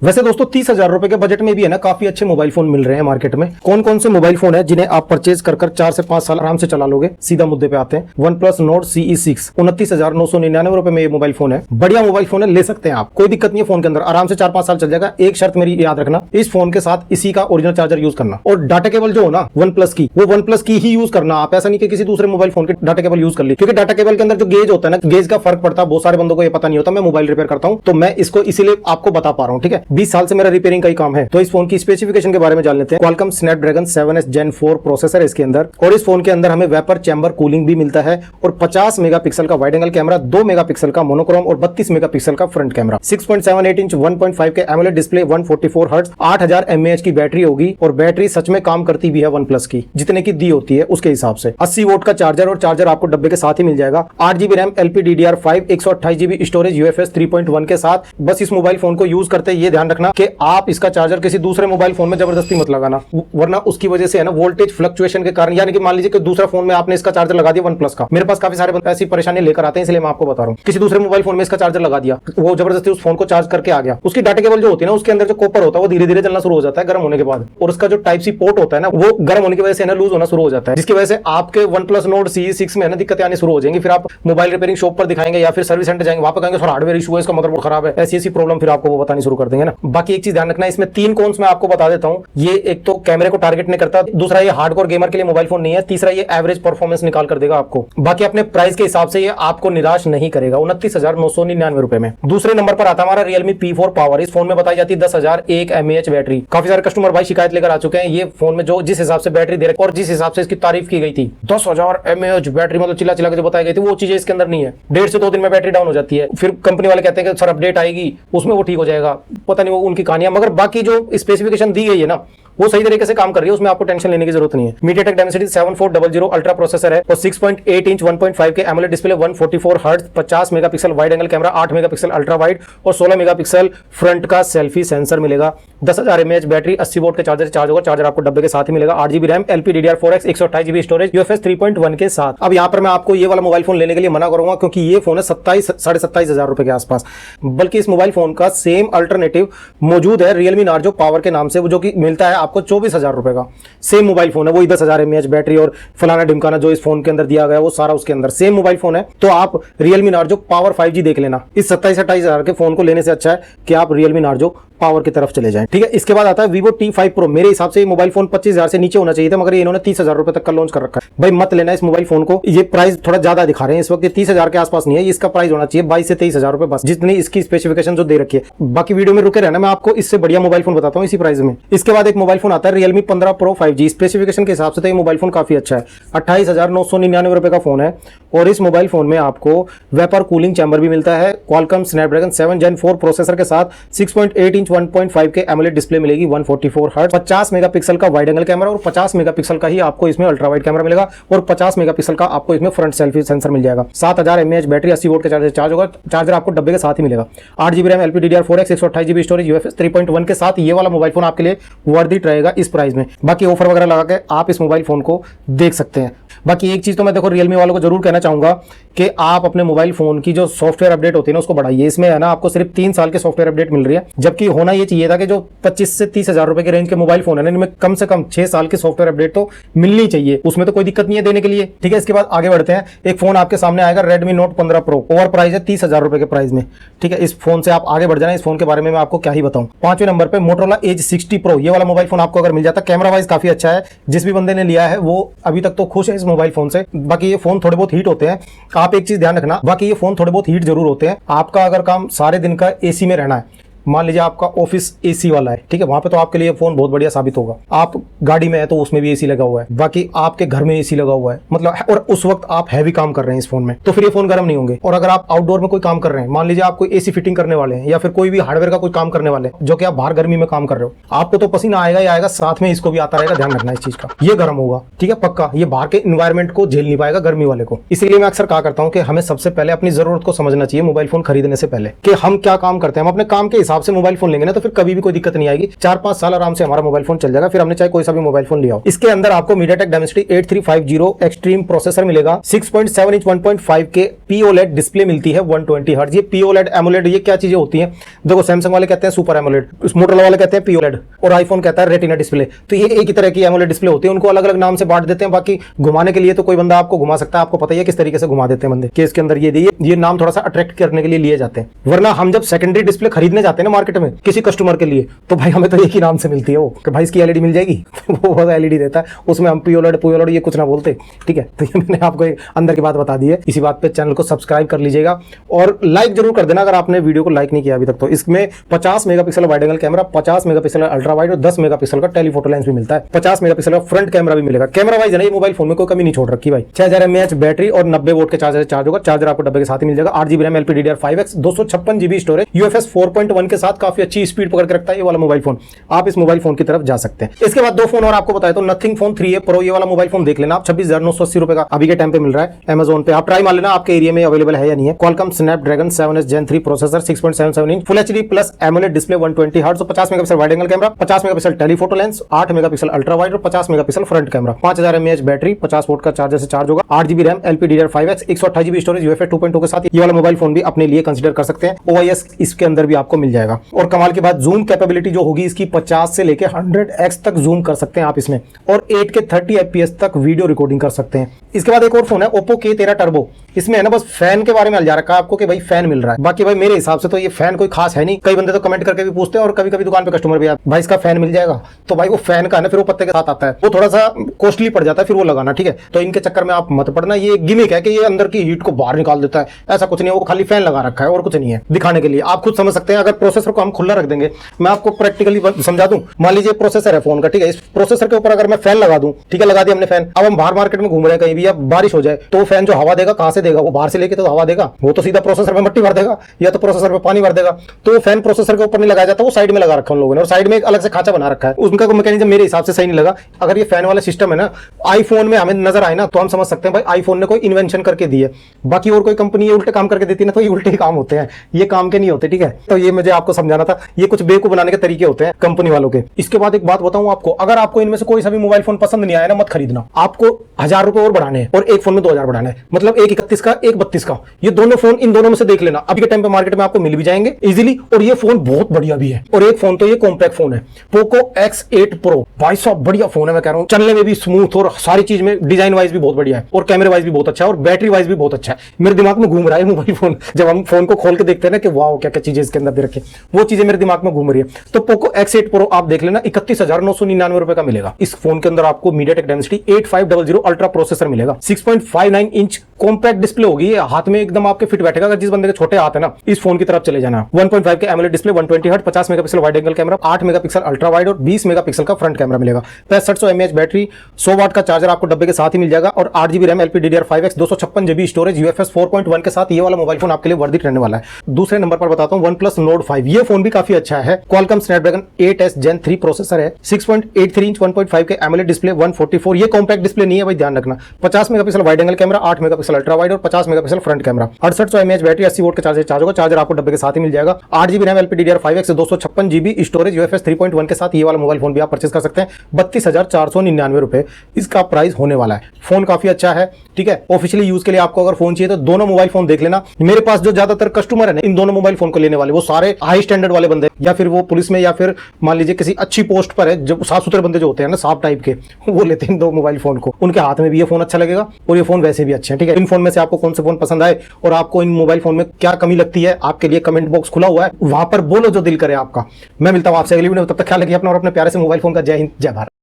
वैसे दोस्तों 30,000 रुपए के बजट में भी है ना काफी अच्छे मोबाइल फोन मिल रहे हैं मार्केट में। कौन कौन से मोबाइल फोन है जिन्हें आप परचेज कर 4 से 5 साल आराम से चला लोगे। सीधा मुद्दे पे आते हैं। OnePlus Nord CE6 29,999 रुपए में ये मोबाइल फोन है। बढ़िया मोबाइल फोन है, ले सकते हैं आप, कोई दिक्कत नहीं है। फोन के अंदर आराम से 4-5 साल चल जाएगा। एक शर्त मेरी याद रखना, इस फोन के साथ इसी का ओरिजिनल चार्जर यूज करना और डाटा केबल जो हो ना OnePlus की, वो OnePlus की ही यूज करना। आप ऐसा नहीं कि किसी दूसरे मोबाइल फोन के डाटा केबल यूज कर ली, क्योंकि डाटा केबल के अंदर जो गेज होता है ना, गेज का फर्क पड़ता है। बहुत सारे बंदों को ये पता नहीं होता। मैं मोबाइल रिपेयर करता हूं तो मैं इसको इसीलिए आपको बता पा रहा हूं, ठीक है। 20 साल से मेरा रिपेयरिंग का ही काम है। तो इस फोन की स्पेसिफिकेशन के बारे में जान लेते हैं। Qualcomm Snapdragon 7S Gen 4 processor है इसके अंदर, और इस फोन के अंदर हमें वेपर चैम्बर कूलिंग भी मिलता है और 50 मेगापिक्सल का वाइड एंगल कैमरा, 2 मेगापिक्सल का मोनोक्रोम और 32 मेगापिक्सल का फ्रंट कैमरा, 6.78 इंच 1.5 के एमोलेड डिस्प्ले, 144 हर्ट्ज, 8000 mAh की बैटरी होगी। और बैटरी सच में काम करती भी है OnePlus की, जितने की दी होती है उसके हिसाब से। 80 वोट का चार्जर, और चार्जर आपको डब्बे के साथ ही मिल जाएगा। 8GB RAM, LPDDR5, 128GB storage UFS 3.1 के साथ। बस इस मोबाइल फोन को यूज करते ये ध्यान रखना कि आप इसका चार्जर किसी दूसरे मोबाइल फोन में जबरदस्ती मत लगाना, वरना उसकी वजह से है ना वोल्टेज फ्लक्चुएशन के कारण, यानी कि मान लीजिए कि दूसरा फोन में आपने इसका चार्जर लगा दिया OnePlus का। मेरे पास काफी सारे ऐसी परेशानी लेकर आते हैं, इसलिए मैं आपको बता रहा हूं। किसी दूसरे मोबाइल फोन में इसका चार्जर लगा दिया, वो जबरदस्ती उस फोन को चार्ज करके आ गया, उसकी डाटा केबल जो होती है ना, उसके अंदर जो कॉपर होता है वो धीरे धीरे जलना शुरू हो जाता है गर्म होने के बाद, और उसका जो टाइप सी पोर्ट होता है ना, वो गर्म होने की वजह से ना लूज होना शुरू हो जाता है, जिसकी वजह से आपके OnePlus Nord CE6 में ना दिक्कतें आनी शुरू हो जाएंगी। फिर आप मोबाइल रिपेयरिंग शॉप पर दिखाएंगे या फिर सर्विस सेंटर जाएंगे, वहां पर कहेंगे सर हार्डवेयर इशू है, इसका मदरबोर्ड खराब है, ऐसी प्रॉब्लम फिर आपको वो बतानी शुरू कर देंगे ना। बाकी एक चीज ध्यान रखना, इसमें 3 कॉन्स मैं आपको बता देता हूं। ये एक तो कैमरे को टारगेट नहीं करता, दूसरा ये हार्डकोर गेमर के लिए मोबाइल फोन नहीं है, तीसरा ये एवरेज परफॉर्मेंस निकाल कर देगा आपको। बाकी अपने प्राइस के हिसाब से ये आपको निराश नहीं करेगा 29,999 रुपए में। दूसरे नंबर पर आता हमारा Realme P4 पावर। इस फोन में बताई जाती है 10,001 mAh बैटरी। काफी सारे कस्टमर भाई शिकायत लेकर आ चुके हैं ये फोन में जो जिस हिसाब से बैटरी दे रखी और जिस हिसाब से इसकी तारीफ की गई थी, 10,000 mAh बैटरी मतलब चिल्ला चिल्ला के जो बताई गई थी, वो चीजें इसके अंदर नहीं है। 1.5 से 2 दिन में बैटरी डाउन हो जाती है। फिर कंपनी वाले कहते हैं कि सर अपडेट आएगी उसमें वो ठीक हो जाएगा, पता नहीं वो उनकी कहानियां। मगर बाकी जो स्पेसिफिकेशन दी गई है ना, वो सही तरीके से काम कर रही है, उसमें आपको टेंशन लेने की जरूरत नहीं है। MediaTek Dimensity 7400 अल्ट्रा प्रोसेसर है और 6.8 इंच 1.5 के AMOLED display, 144 hertz, 50 megapixel wide angle camera, 8 megapixel ultra wide और 16 मेगापिक्सल फ्रंट का सेल्फी सेंसर मिलेगा। 10,000 mAh बैटरी, 80 वोल्ट के चार्जर चार्ज होगा। चार्जर आपको डब्बे के साथ ही मिलेगा। 8GB RAM, LPDDR4X, 128GB storage, UFS 3.1 के साथ। अब यहाँ पर मैं आपको ये वाला मोबाइल फोन लेने के लिए मना करूंगा, क्योंकि ये फोन है 27,500 रुपए के आसपास। बल्कि इस मोबाइल फोन का सेम अल्टरनेटिव मौजूद है Realme Narzo पावर के नाम से, जो कि मिलता है आपको 24,000 रुपए का। सेम मोबाइल फोन है, वही 10,000 mAh बैटरी और फलाना ढिमकाना जो इस फोन के अंदर दिया गया वो सारा उसके अंदर सेम मोबाइल फोन है। तो आप Realme Narzo पावर 5G देख लेना। इस 27,000 के फोन को लेने से अच्छा है कि आप Realme Narzo पावर की तरफ चले जाएं, ठीक है। इसके बाद आता है Vivo T5 Pro। मेरे हिसाब से ये मोबाइल फोन 25,000 से नीचे होना चाहिए था, मगर ये इन्होंने 30,000 रुपए तक का लॉन्च कर रखा है। भाई मत लेना इस मोबाइल फोन को, ये प्राइस थोड़ा ज्यादा दिखा रहे हैं इस वक्त। 30,000 के आसपास नहीं है, इसका प्राइस होना चाहिए 22 से 23,000 रुपए बस, जितनी इसकी स्पेसिफिकेशन जो दे रखी है। बाकी वीडियो में रुके रहना, मैं आपको इससे बढ़िया मोबाइल फोन बताता हूँ इसी प्राइस में। इसके बाद एक मोबाइल फोन आता है Realme 15 Pro 5G। स्पेसिफिकेशन के हिसाब से तो ये मोबाइल फोन काफी अच्छा है। 28,999 रुपए का फोन है, और इस मोबाइल फोन में आपको वेपर कूलिंग चैम्बर भी मिलता है। Qualcomm Snapdragon 7 Gen 4 प्रोसेसर के साथ 6.8 इंच 1.5 के एमोलेड डिस्प्ले मिलेगी, 144 हर्ट्ज, 50 मेगापिक्सल का वाइड एंगल कैमरा और 50 मेगापिक्सल का ही आपको इसमें अल्ट्रा वाइड कैमरा मिलेगा, और 50 मेगापिक्सल का आपको इसमें फ्रंट सेल्फी सेंसर मिल जाएगा। 7,000 mAh बैटरी, 80 वोल्ट के चार्जर चार्ज होगा। चार्जर आपको डब्बे के साथ ही मिलेगा। 8GB RAM, LPDDR4X, 128GB storage, UFS 3.1 के साथ ये वाला मोबाइल फोन आपके लिए वर्थ इट रहेगा इस प्राइस में। बाकी ऑफर वगैरह लगा के आप इस मोबाइल फोन को देख सकते हैं। बाकी एक चीज तो मैं देखो Realme वालों को जरूर कहना चाहूंगा कि आप अपने मोबाइल फोन की जो सॉफ्टवेयर अपडेट होती है ना, उसको बढ़ाइए। इसमें है ना आपको सिर्फ 3 साल के सॉफ्टवेयर अपडेट मिल रही है, जबकि होना ये चाहिए था कि जो 25 से 30,000 रुपए के रेंज के मोबाइल फोन है ना, इनमें कम से कम 6 साल की सॉफ्टवेयर अपडेट तो मिलनी चाहिए। उसमें तो कोई दिक्कत नहीं है देने के लिए, ठीक है। इसके बाद आगे बढ़ते हैं। एक फोन आपके सामने आएगा Redmi Note 15 Pro। Over price है 30,000 रुपए के प्राइस में, ठीक है। इस फोन से आप आगे बढ़ जाना। इस फोन के बारे में मैं आपको क्या ही बताऊं। 5वें नंबर पे Motorola Edge 60 Pro। ये वाला मोबाइल फोन आपको अगर मिल जाता, कैमरा वाइज काफी अच्छा है। जिस भी बंदे ने लिया है वो अभी तक तो खुश है इस मोबाइल फोन से। बाकी ये फोन थोड़े बहुत हीट होते हैं, आप एक चीज ध्यान रखना। बाकी ये फोन थोड़े बहुत हीट जरूर होते हैं। आपका अगर काम सारे दिन का एसी में रहना है, मान लीजिए आपका ऑफिस एसी वाला है, ठीक है, वहां पे तो आपके लिए फोन बहुत बढ़िया साबित होगा। आप गाड़ी में है तो उसमें भी एसी लगा हुआ है, बाकी आपके घर में एसी लगा हुआ है, मतलब, और उस वक्त आप हैवी काम कर रहे हैं इस फोन में, तो फिर ये फोन गर्म नहीं होंगे। और अगर आप आउटडोर में कोई काम कर रहे हैं, मान लीजिए आप कोई एसी फिटिंग करने वाले हैं या फिर कोई भी हार्डवेयर का कोई काम करने वाले हैं, जो कि आप बाहर गर्मी में काम कर रहे हो, आपको तो पसीना आएगा ही आएगा, साथ में इसको भी आता रहेगा। ध्यान रखना इस चीज का, ये गर्म होगा, ठीक है, पक्का। ये बाहर के इन्वायरमेंट को झेल नहीं पाएगा, गर्मी वाले को। इसलिए मैं अक्सर कहा करता हूं कि हमें सबसे पहले अपनी जरूरत को समझना चाहिए मोबाइल फोन खरीदने से पहले, कि हम क्या काम करते हैं। हम अपने काम के हिसाब हिसाब से मोबाइल फोन लेंगे ना तो फिर कभी भी कोई दिक्कत नहीं आएगी। 4-5 साल आराम से हमारा मोबाइल फोन चल जाएगा, फिर हमने चाहे कोई सा भी मोबाइल फोन लिया हो। इसके अंदर आपको MediaTek Dimensity 8350 एक्सट्रीम प्रोसेसर मिलेगा, 6.7 इंच 1.5 के POLED डिस्प्ले मिलती है 120 हर्ट्ज। ये POLED एमोलेड ये क्या चीजें होती हैं? देखो सैमसंग वाले कहते हैं सुपर एमोलेड, मोटरोला वाले कहते हैं POLED और आईफोन कहता है रेटिना डिस्प्ले। तो ये एक ही तरह की एमोलेड डिस्प्ले होती है, उनको अलग अलग नाम से बांट देते हैं। बाकी घुमाने के लिए तो कोई बंदा आपको घुमा सकता है, आपको पता ही है किस तरीके से घुमा देते हैं बंदे, केस के अंदर ये नाम थोड़ा सा अट्रैक्ट करने के लिए लिए जाते हैं। वरना हम जब सेकेंडरी डिस्प्ले खरीदने जाते हैं ना मार्केट में किसी कस्टमर के लिए, तो भाई हमें तो एक ही नाम से मिलती है वो कि भाई इसकी LED मिल जाएगी वो LED देता है, उसमें हम POLED ये कुछ ना बोलते। ठीक है, तो ये मैंने आपको एक अंदर की बात बता दी है। इसी बात पे चैनल को सब्सक्राइब कर लीजिएगा और लाइक जरूर कर देना अगर आपने वीडियो को लाइक नहीं किया अभी तक। तो इसमें 50 megapixel wide angle camera, 50 megapixel ultra wide और 10 मेगापिक्सल का टेलीफोटो लेंस भी मिलता है। 50 मेगापिक्सल का फ्रंट कैमरा भी मिलेगा। कैमरा वाइज है ना ये मोबाइल फोन में कोई कमी नहीं छोड़ रखी भाई। 6000 mAh बैटरी और 90 वोल्ट के चार्जर से चार्ज होगा। चार्जर आपको डब्बे के साथ ही मिल जाएगा। 8GB RAM LPDDR5X 256 GB storage, UFS 4.1 के साथ काफी अच्छी स्पीड पकड़ के रखता है ये वाला मोबाइल फोन। आप इस मोबाइल फोन की तरफ जा सकते हैं। इसके बाद दो फोन और आपको बताया तो नथिंग फोन 3A Pro ये वाला मोबाइल फोन देख लेना आप, 26,980 रुपए का अभी के टाइम पे मिल रहा है Amazon पे। आप ट्राई मार लेना आपके एरिया में अवेलेबल है या नहीं है। Qualcomm Snapdragon 7S Gen 3 processor, 6.77 inch full HD plus AMOLED display 120 hertz, 50 megapixel wide angle camera, 50 megapixel telephoto lens, 8 megapixel ultra wide और 50 megapixel front camera, 5000 mAh battery, 50 volt का चार्जर से charge होगा, 8GB RAM LPDDR5X 128GB storage, UFS 2.2 के साथ ये वाला mobile phone भी अपने लिए कंसीडर कर सकते हैं। OIS इसके अंदर भी आपको मिल जाएगा। और कमाल की बात, जूम कैपेबिलिटी जो होगी इसकी 50 से लेके 100x तक जूम कर सकते हैं आप इसमें, और 8K 30 FPS तक वीडियो रिकॉर्डिंग कर सकते हैं। इसके बाद एक और फोन है Oppo K13 टर्बो। इसमें है ना बस फैन के बारे में जा रखा है आपको कि भाई फैन मिल रहा है। बाकी भाई मेरे हिसाब से तो ये फैन कोई खास है नहीं। कई बंदे तो कमेंट करके भी पूछते हैं और कभी कभी दुकान पे कस्टमर भी भाई इसका फैन मिल जाएगा, तो भाई वो फैन का है ना फिर वो पत्ते के साथ आता है, वो थोड़ा सा कॉस्टली पड़ जाता है फिर वो लगाना। ठीक है, तो इनके चक्कर में आप मत पड़ना। ये गिमिक है कि ये अंदर की हीट को बाहर निकाल देता है, ऐसा कुछ नहीं है। वो खाली फैन लगा रखा है और कुछ नहीं है, दिखाने के लिए। आप खुद समझ सकते हैं। अगर प्रोसेसर को हम खुला रख देंगे, मैं आपको प्रैक्टिकली समझा दूं। मान लीजिए प्रोसेसर है फोन का, ठीक है, इस प्रोसेसर के ऊपर अगर मैं फैन लगा दूं, ठीक है, लगा दिया हमने फैन। अब हम बाहर मार्केट में घूम रहे हैं कहीं भी, या बारिश हो जाए तो फैन जो हवा देगा कहां से देगा? वो बाहर से लेके तो हवा देगा, वो तो सीधा प्रोसेसर में मट्टी भर देगा या तो प्रोसेसर में पानी भर देगा। तो फैन प्रोसेसर के ऊपर नहीं लगाया जाता, वो साइड में लगा रखा है उन लोगों ने, और साइड में एक अलग से खांचा बना रखा है। उनका मैकेनिज्म मेरे हिसाब से सही नहीं लगा। अगर ये फैन वाला सिस्टम है ना आईफोन में हमें नजर आए ना तो हम समझ सकते हैं भाई आईफोन ने कोई इन्वेंशन करके दी है। बाकी और कोई कंपनी ये उल्टे काम करके देती है ना तो ये उल्टे ही काम होते हैं, ये काम के नहीं होते। ठीक है, तो ये मुझे आपको समझाना था। ये कुछ बेवकूफ बनाने के तरीके होते हैं कंपनी वालों के। इसके बाद एक बात बताऊं आपको, अगर आपको इनमें से कोई सा भी मोबाइल फोन पसंद नहीं आया ना, मत खरीदना। आपको 1000 रुपए और बढ़ाने हैं और एक फोन में 2000 बढ़ाना है, मतलब एक 31 का एक 32 का। ये दोनों फोन इन दोनों में से देख लेना, अभी के टाइम पे मार्केट में आपको मिल भी जाएंगे इजीली, और ये फोन बहुत बढ़िया भी है। और एक फोन तो ये कॉम्पैक्ट फोन है पोको X8 Pro, भाई साहब बढ़िया फोन है। मैं कह रहा हूं चलने में भी स्मूथ और सारी चीज में डिजाइन वाइज भी बहुत बढ़िया है, और कैमरे वाइज भी बहुत अच्छा है, और बैटरी वाइज भी बहुत अच्छा है। मेरे दिमाग में घूम रहा है मोबाइल फोन, जब हम फोन को खोल के देखते हैं ना कि वाह क्या क्या चीजें इसके अंदर दे रखी, वो चीजें मेरे दिमाग में घूम रही है। तो पोको X8 Pro आप देख लेना, 31,999 रुपए का मिलेगा। इस फोन के अंदर आपको MediaTek Dimensity 8500 अल्ट्रा प्रोसेसर मिलेगा, 6.59 इंच कॉम्पैक्ट डिस्प्ले होगी, हाथ में एकदम आपके फिट बैठेगा। अगर जिस बंदे के छोटे हाथ है ना, इस फोन की तरफ चले जाना। 1.5 के AMOLED display, 120 hertz, 50 megapixel wide angle camera, 8 megapixel ultra wide और 20 मेगापिक्सल का फ्रंट कैमरा मिलेगा। 6500 mAh बैटरी, 100 वाट का चार्जर आपको डब्बे के साथ ही मिल जाएगा, और 8GB RAM LPDDR5X 256GB storage, UFS 4.1 के साथ ये वाला मोबाइल फोन आपके लिए वर्दी रहने वाला है। दूसरे नंबर पर बताता हूं OnePlus Nord 5। ये फोन भी काफी अच्छा है। Qualcomm Snapdragon 8S Gen 3 processor है, 6.83 इंच 1.5 के एमोलेड डिस्प्ले, 144। ये कॉम्पैक्ट डिस्प्ले नहीं है भाई, ध्यान रखना। 50 megapixel wide angle camera, 8 megapixel ultra wide और 50 megapixel front camera, 6800 mAh battery, 80 volt के चार्जर चार्ज होगा। चार्जर आपको डब्बे के साथ ही मिल जाएगा। 8GB RAM LPDDR5X 256GB storage, UFS 3.1 के साथ ये वाला मोबाइल फोन भी आप परचेज कर सकते हैं। 32,499 रुपए इसका प्राइस होने वाला है। फोन काफी अच्छा है, ठीक है। ऑफिशियली यूज के लिए आपको अगर फोन चाहिए तो दोनों मोबाइल फोन देख लेना। मेरे पास जो ज्यादातर कस्टमर है ना इन दोनों मोबाइल फोन को लेने वाले, वो सारे हाई स्टैंडर्ड वाले बंदे, या फिर वो पुलिस में, या फिर मान लीजिए किसी अच्छी पोस्ट पर है, जो साफ सुथरे बंदे जो होते हैं ना, साफ टाइप के, वो लेते हैं इन दो मोबाइल फोन को। उनके हाथ में भी ये फोन अच्छा लगेगा और ये फोन वैसे भी अच्छे हैं, ठीक है। इन फोन में से आपको कौन से फोन पसंद आए और आपको इन मोबाइल फोन में क्या कमी लगती है, आपके लिए कमेंट बॉक्स खुला हुआ है, वहां पर बोलो जो दिल करे आपका। मैं मिलता हूं आपसे अगली वीडियो में, तब तक ख्याल रखिए अपना और अपने प्यारे से मोबाइल फोन का। जय हिंद, जय भारत।